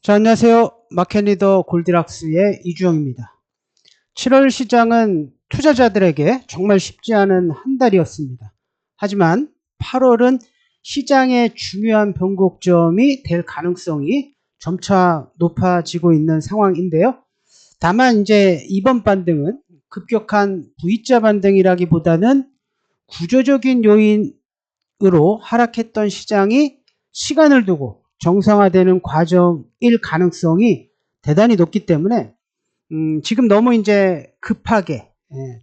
자, 안녕하세요. 마켓리더 골디락스의 이주영입니다. 7월 시장은 투자자들에게 정말 쉽지 않은 한 달이었습니다. 하지만 8월은 시장의 중요한 변곡점이 될 가능성이 점차 높아지고 있는 상황인데요. 다만 이제 이번 반등은 급격한 V자 반등이라기보다는 구조적인 요인으로 하락했던 시장이 시간을 두고 정상화되는 과정일 가능성이 대단히 높기 때문에 지금 너무 이제 급하게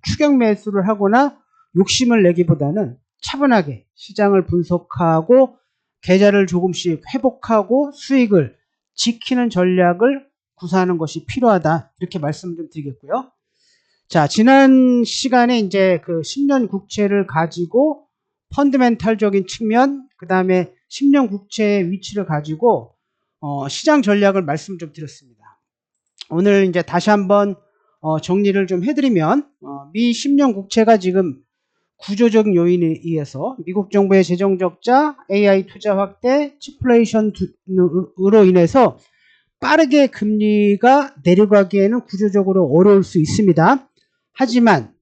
추격 매수를 하거나 욕심을 내기보다는 차분하게 시장을 분석하고 계좌를 조금씩 회복하고 수익을 지키는 전략을 구사하는 것이 필요하다, 이렇게 말씀 좀 드리겠고요. 자, 지난 시간에 이제 그 10년 국채를 가지고 펀드멘탈적인 측면, 그 다음에 10년 국채의 위치를 가지고 시장 전략을 말씀 좀 드렸습니다. 오늘 이제 다시 한번 정리를 좀 해드리면 미 10년 국채가 지금 구조적인 요인에 의해서 미국 정부의 재정 적자, AI 투자 확대, 치플레이션으로 인해서 빠르게 금리가 내려가기에는 구조적으로 어려울 수 있습니다. 하지만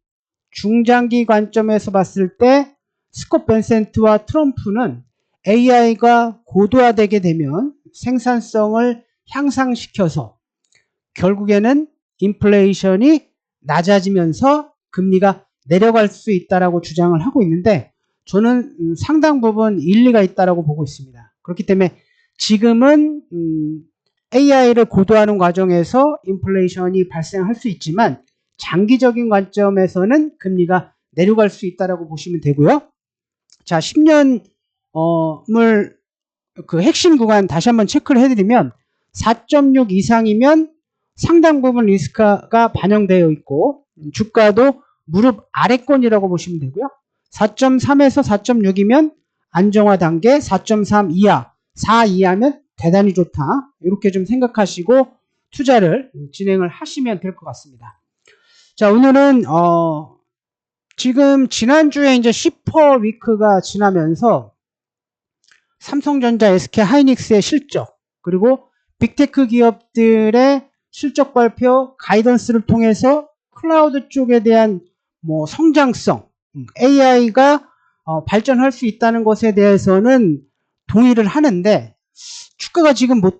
중장기 관점에서 봤을 때 스콧 벤센트와 트럼프는 AI가 고도화되게 되면 생산성을 향상시켜서 결국에는 인플레이션이 낮아지면서 금리가 내려갈 수 있다라고 주장을 하고 있는데, 저는 상당 부분 일리가 있다라고 보고 있습니다. 그렇기 때문에 지금은 AI를 고도화하는 과정에서 인플레이션이 발생할 수 있지만 장기적인 관점에서는 금리가 내려갈 수 있다라고 보시면 되고요. 자, 10년물 그 핵심 구간 다시 한번 체크를 해드리면 4.6 이상이면 상당 부분 리스크가 반영되어 있고 주가도 무릎 아래권이라고 보시면 되고요. 4.3에서 4.6이면 안정화 단계, 4.3 이하, 4 이하면 대단히 좋다, 이렇게 좀 생각하시고 투자를 진행을 하시면 될 것 같습니다. 자, 오늘은 지금 지난주에 이제 슈퍼 위크가 지나면서 삼성전자, SK 하이닉스의 실적, 그리고 빅테크 기업들의 실적 발표, 가이던스를 통해서 클라우드 쪽에 대한 성장성, AI가 발전할 수 있다는 것에 대해서는 동의를 하는데 주가가 지금 못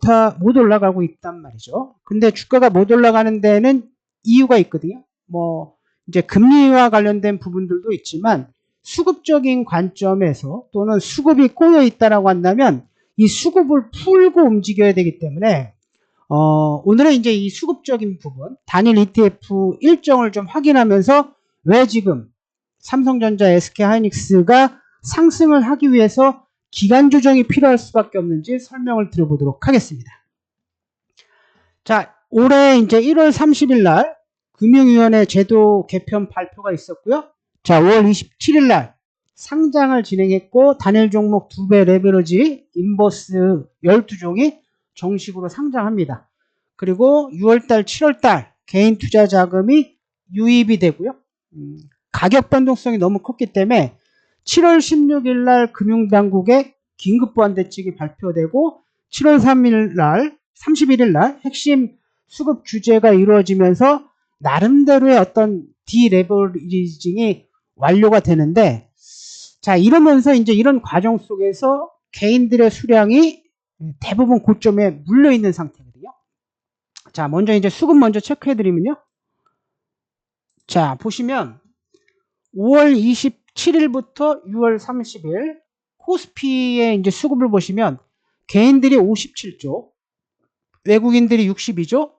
올라가고 있단 말이죠. 근데 주가가 못 올라가는 데는 이유가 있거든요. 이제 금리와 관련된 부분들도 있지만 수급적인 관점에서 또는 수급이 꼬여 있다라고 한다면 이 수급을 풀고 움직여야 되기 때문에 오늘은 이제 이 수급적인 부분, 단일 ETF 일정을 좀 확인하면서 왜 지금 삼성전자, SK 하이닉스가 상승을 하기 위해서 기간 조정이 필요할 수밖에 없는지 설명을 드려보도록 하겠습니다. 자, 올해 이제 1월 30일 날 금융위원회 제도 개편 발표가 있었고요. 자, 5월 27일 날 상장을 진행했고 단일 종목 2배 레버리지 인버스 12종이 정식으로 상장합니다. 그리고 6월달, 7월달 개인 투자 자금이 유입이 되고요. 가격 변동성이 너무 컸기 때문에 7월 16일 날 금융당국의 긴급 보안 대책이 발표되고 7월 3일 날, 31일 날 핵심 수급 규제가 이루어지면서 나름대로의 어떤 디레버리징이 완료가 되는데, 자, 이러면서 이제 이런 과정 속에서 개인들의 수량이 대부분 고점에 물려 있는 상태거든요. 자, 먼저 이제 수급 먼저 체크해 드리면요. 자, 보시면 5월 27일부터 6월 30일 코스피의 이제 수급을 보시면 개인들이 57조, 외국인들이 62조,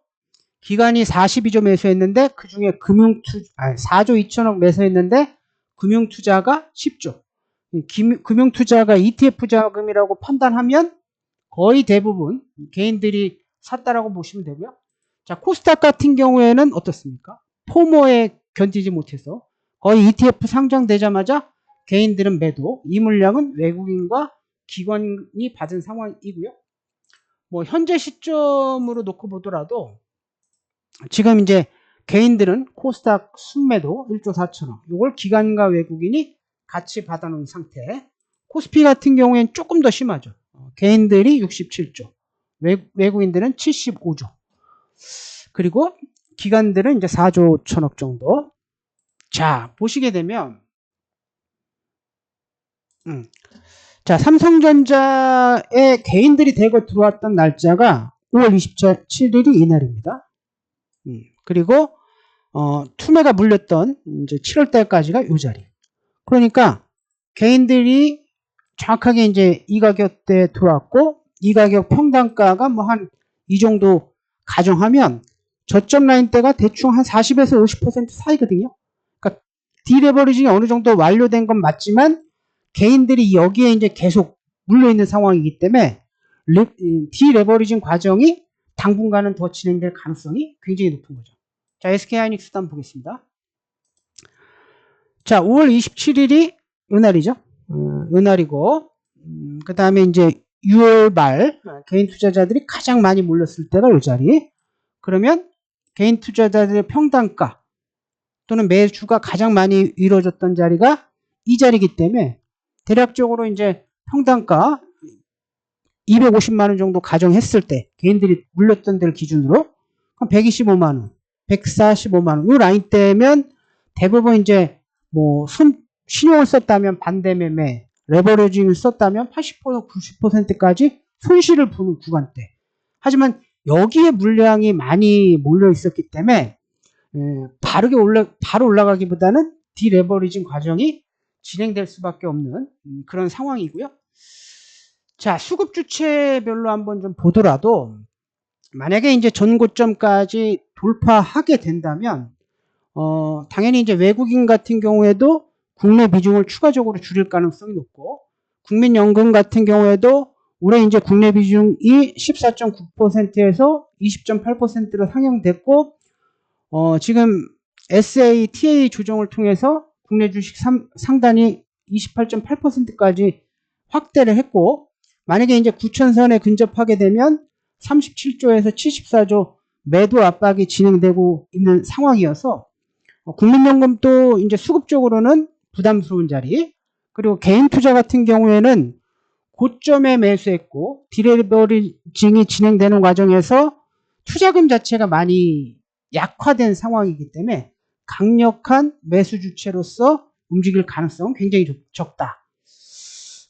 기관이 42조 매수했는데 그 중에 4조 2천억 매수했는데 금융투자가 10조. 금융투자가 ETF 자금이라고 판단하면 거의 대부분 개인들이 샀다라고 보시면 되고요. 자, 코스닥 같은 경우에는 어떻습니까? 포모에 견디지 못해서 거의 ETF 상장되자마자 개인들은 매도, 이 물량은 외국인과 기관이 받은 상황이고요. 현재 시점으로 놓고 보더라도 지금 이제 개인들은 코스닥 순매도 1조 4천억, 이걸 기관과 외국인이 같이 받아놓은 상태. 코스피 같은 경우에는 조금 더 심하죠. 개인들이 67조, 외국인들은 75조. 그리고 기관들은 이제 4조 1천억 정도. 자, 보시게 되면, 자, 삼성전자에 개인들이 대거 들어왔던 날짜가 5월 27일이 이날입니다. 그리고, 투매가 물렸던 이제 7월 달까지가 이 자리. 그러니까 개인들이 정확하게 이제 이 가격대에 들어왔고, 이 가격 평단가가 뭐 한 이 정도 가정하면 저점 라인대가 대충 한 40에서 50% 사이거든요. 그러니까 디레버리징이 어느 정도 완료된 건 맞지만 개인들이 여기에 이제 계속 물려있는 상황이기 때문에 디레버리징 과정이 당분간은 더 진행될 가능성이 굉장히 높은 거죠. 자, SK하이닉스도 한번 보겠습니다. 자, 5월 27일이 이날이죠. 이날이고, 그 다음에 이제 6월 말 개인 투자자들이 가장 많이 몰렸을 때가 이 자리. 그러면 개인 투자자들의 평단가 또는 매수가 가장 많이 이루어졌던 자리가 이 자리이기 때문에 대략적으로 이제 평단가 250만 원 정도 가정했을 때 개인들이 물렸던 데를 기준으로 125만 원, 145만 원 이 라인대면 대부분 이제 뭐 신용을 썼다면 반대 매매, 레버리징을 썼다면 80%, 90%까지 손실을 보는 구간대. 하지만 여기에 물량이 많이 몰려 있었기 때문에 바로 올라가기보다는 디레버리징 과정이 진행될 수밖에 없는 그런 상황이고요. 자, 수급 주체별로 한번 좀 보더라도 만약에 이제 전고점까지 돌파하게 된다면 당연히 이제 외국인 같은 경우에도 국내 비중을 추가적으로 줄일 가능성이 높고 국민연금 같은 경우에도 올해 이제 국내 비중이 14.9%에서 20.8%로 상향됐고 지금 SATA 조정을 통해서 국내 주식 상단이 28.8%까지 확대를 했고 만약에 이제 9,000선에 근접하게 되면 37조에서 74조 매도 압박이 진행되고 있는 상황이어서 국민연금도 이제 수급적으로는 부담스러운 자리 그리고 개인 투자 같은 경우에는 고점에 매수했고 디레버리징이 진행되는 과정에서 투자금 자체가 많이 약화된 상황이기 때문에 강력한 매수 주체로서 움직일 가능성은 굉장히 적다.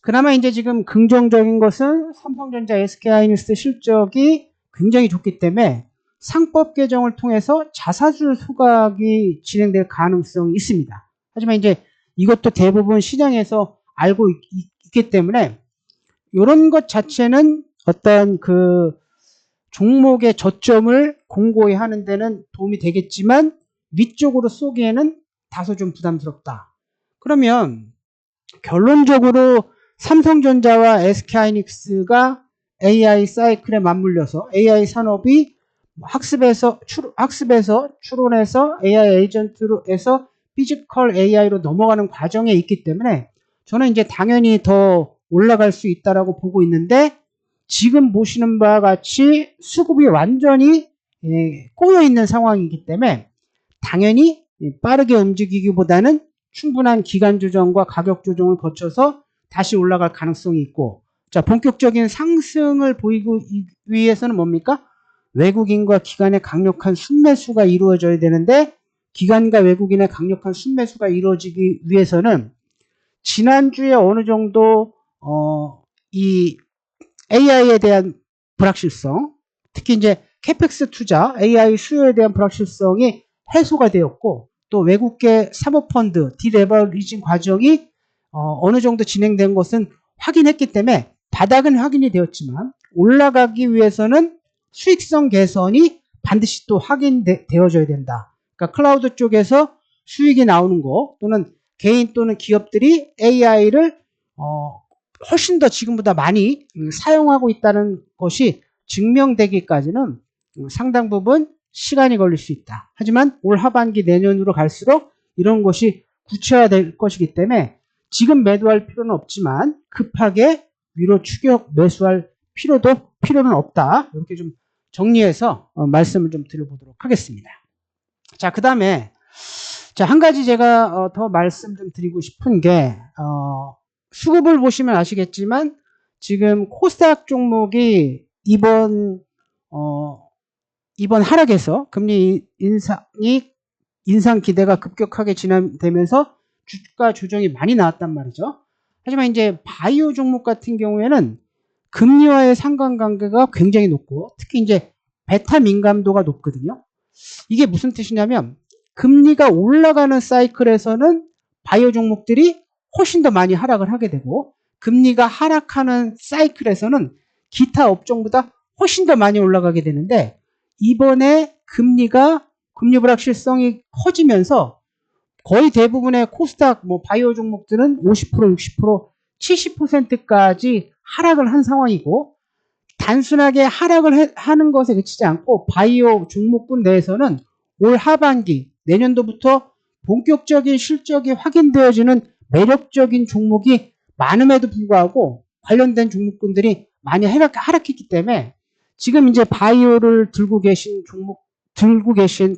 그나마 이제 지금 긍정적인 것은 삼성전자, SK하이닉스 실적이 굉장히 좋기 때문에 상법 개정을 통해서 자사주 소각이 진행될 가능성이 있습니다. 하지만 이제 이것도 대부분 시장에서 알고 있기 때문에 이런 것 자체는 어떤 그 종목의 저점을 공고히 하는 데는 도움이 되겠지만 위쪽으로 쏘기에는 다소 좀 부담스럽다. 그러면 결론적으로 삼성전자와 SK하이닉스가 AI 사이클에 맞물려서 AI 산업이 학습에서 추론해서 AI 에이전트로해서 피지컬 AI로 넘어가는 과정에 있기 때문에 저는 이제 당연히 더 올라갈 수 있다라고 보고 있는데 지금 보시는 바와 같이 수급이 완전히 꼬여 있는 상황이기 때문에 당연히 빠르게 움직이기보다는 충분한 기간 조정과 가격 조정을 거쳐서 다시 올라갈 가능성이 있고 자 본격적인 상승을 보이기 위해서는 뭡니까? 외국인과 기관의 강력한 순매수가 이루어져야 되는데 기관과 외국인의 강력한 순매수가 이루어지기 위해서는 지난주에 어느 정도 이 AI에 대한 불확실성 특히 이제 캐펙스 투자 AI 수요에 대한 불확실성이 해소가 되었고 또 외국계 사모펀드 디레버리징 과정이 어느 정도 진행된 것은 확인했기 때문에 바닥은 확인이 되었지만 올라가기 위해서는 수익성 개선이 반드시 또 확인되어져야 된다. 그러니까 클라우드 쪽에서 수익이 나오는 거 또는 개인 또는 기업들이 AI를 훨씬 더 지금보다 많이 사용하고 있다는 것이 증명되기까지는 상당 부분 시간이 걸릴 수 있다. 하지만 올 하반기 내년으로 갈수록 이런 것이 구체화될 것이기 때문에 지금 매도할 필요는 없지만 급하게 위로 추격 매수할 필요는 없다. 이렇게 좀 정리해서 말씀을 좀 드려보도록 하겠습니다. 자, 그 다음에 자, 한 가지 제가 더 말씀 좀 드리고 싶은 게 수급을 보시면 아시겠지만 지금 코스닥 종목이 이번 하락에서 금리 인상 기대가 급격하게 진행되면서 주가 조정이 많이 나왔단 말이죠. 하지만 이제 바이오 종목 같은 경우에는 금리와의 상관관계가 굉장히 높고 특히 이제 베타 민감도가 높거든요. 이게 무슨 뜻이냐면 금리가 올라가는 사이클에서는 바이오 종목들이 훨씬 더 많이 하락을 하게 되고 금리가 하락하는 사이클에서는 기타 업종보다 훨씬 더 많이 올라가게 되는데 이번에 금리 불확실성이 커지면서 거의 대부분의 코스닥 바이오 종목들은 50%, 60%, 70%까지 하락을 한 상황이고 단순하게 하락을 하는 것에 그치지 않고 바이오 종목군 내에서는 올 하반기 내년도부터 본격적인 실적이 확인되어지는 매력적인 종목이 많음에도 불구하고 관련된 종목군들이 많이 하락했기 때문에 지금 이제 바이오를 들고 계신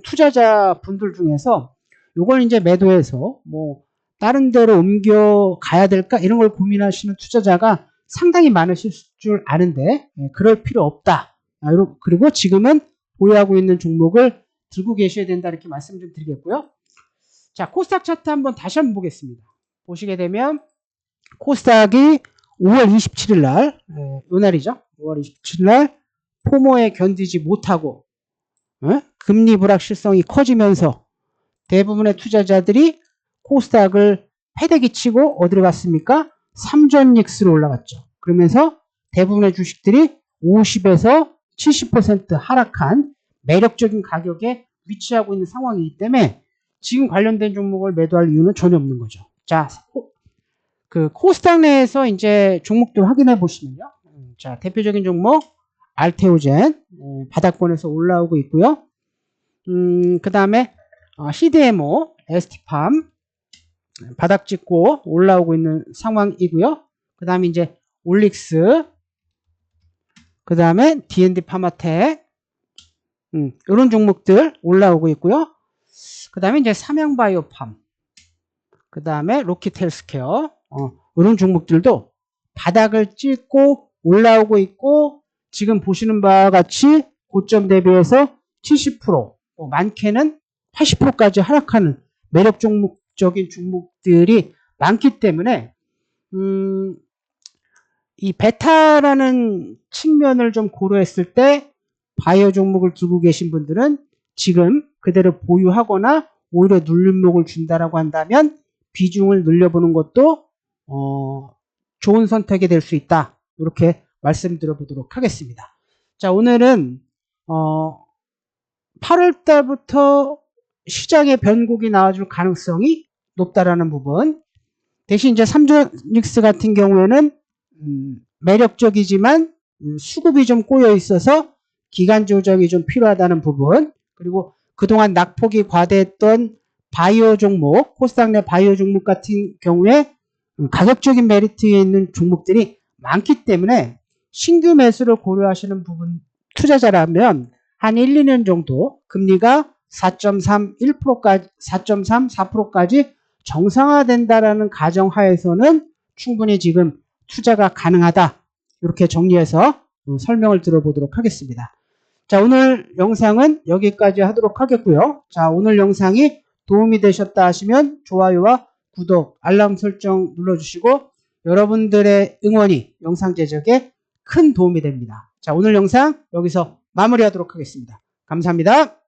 투자자 분들 중에서 요걸 이제 매도해서 다른 데로 옮겨 가야 될까 이런 걸 고민하시는 투자자가 상당히 많으실 줄 아는데 그럴 필요 없다. 그리고 지금은 보유하고 있는 종목을 들고 계셔야 된다 이렇게 말씀 좀 드리겠고요. 자, 코스닥 차트 다시 한번 보겠습니다. 보시게 되면 코스닥이 5월 27일 날, 요 날이죠. 5월 27일 날 포모에 견디지 못하고 금리 불확실성이 커지면서 대부분의 투자자들이 코스닥을 패대기 치고 어디로 갔습니까? 삼전익스로 올라갔죠. 그러면서 대부분의 주식들이 50에서 70% 하락한 매력적인 가격에 위치하고 있는 상황이기 때문에 지금 관련된 종목을 매도할 이유는 전혀 없는 거죠. 자, 그 코스닥 내에서 이제 종목들 확인해 보시면요. 자, 대표적인 종목 알테오젠 바닥권에서 올라오고 있고요. 그 다음에 CDMO, ST팜 바닥 찍고 올라오고 있는 상황이고요. 그 다음에 이제 올릭스, 그 다음에 D&D 파마텍 이런 종목들 올라오고 있고요. 그 다음에 이제 삼양바이오팜, 그 다음에 로키텔스케어 이런 종목들도 바닥을 찍고 올라오고 있고 지금 보시는 바와 같이 고점 대비해서 70%, 많게는 80%까지 하락하는 매력 종목적인 종목들이 많기 때문에 이 베타라는 측면을 좀 고려했을 때 바이오 종목을 두고 계신 분들은 지금 그대로 보유하거나 오히려 눌림목을 준다라고 한다면 비중을 늘려보는 것도 좋은 선택이 될 수 있다. 이렇게 말씀드려보도록 하겠습니다. 자, 오늘은 8월 달부터 시장의 변곡이 나와줄 가능성이 높다라는 부분. 대신 이제 삼전익스 같은 경우에는 매력적이지만 수급이 좀 꼬여 있어서 기간 조정이 좀 필요하다는 부분. 그리고 그동안 낙폭이 과대했던 바이오 종목, 코스닥 내 바이오 종목 같은 경우에 가격적인 메리트에 있는 종목들이 많기 때문에 신규 매수를 고려하시는 부분 투자자라면 한 1, 2년 정도 금리가 4.3, 1%까지 4.3, 4%까지 정상화된다라는 가정하에서는 충분히 지금 투자가 가능하다. 이렇게 정리해서 설명을 들어보도록 하겠습니다. 자, 오늘 영상은 여기까지 하도록 하겠고요. 자, 오늘 영상이 도움이 되셨다 하시면 좋아요와 구독, 알람 설정 눌러주시고 여러분들의 응원이 영상 제작에 큰 도움이 됩니다. 자, 오늘 영상 여기서 마무리하도록 하겠습니다. 감사합니다.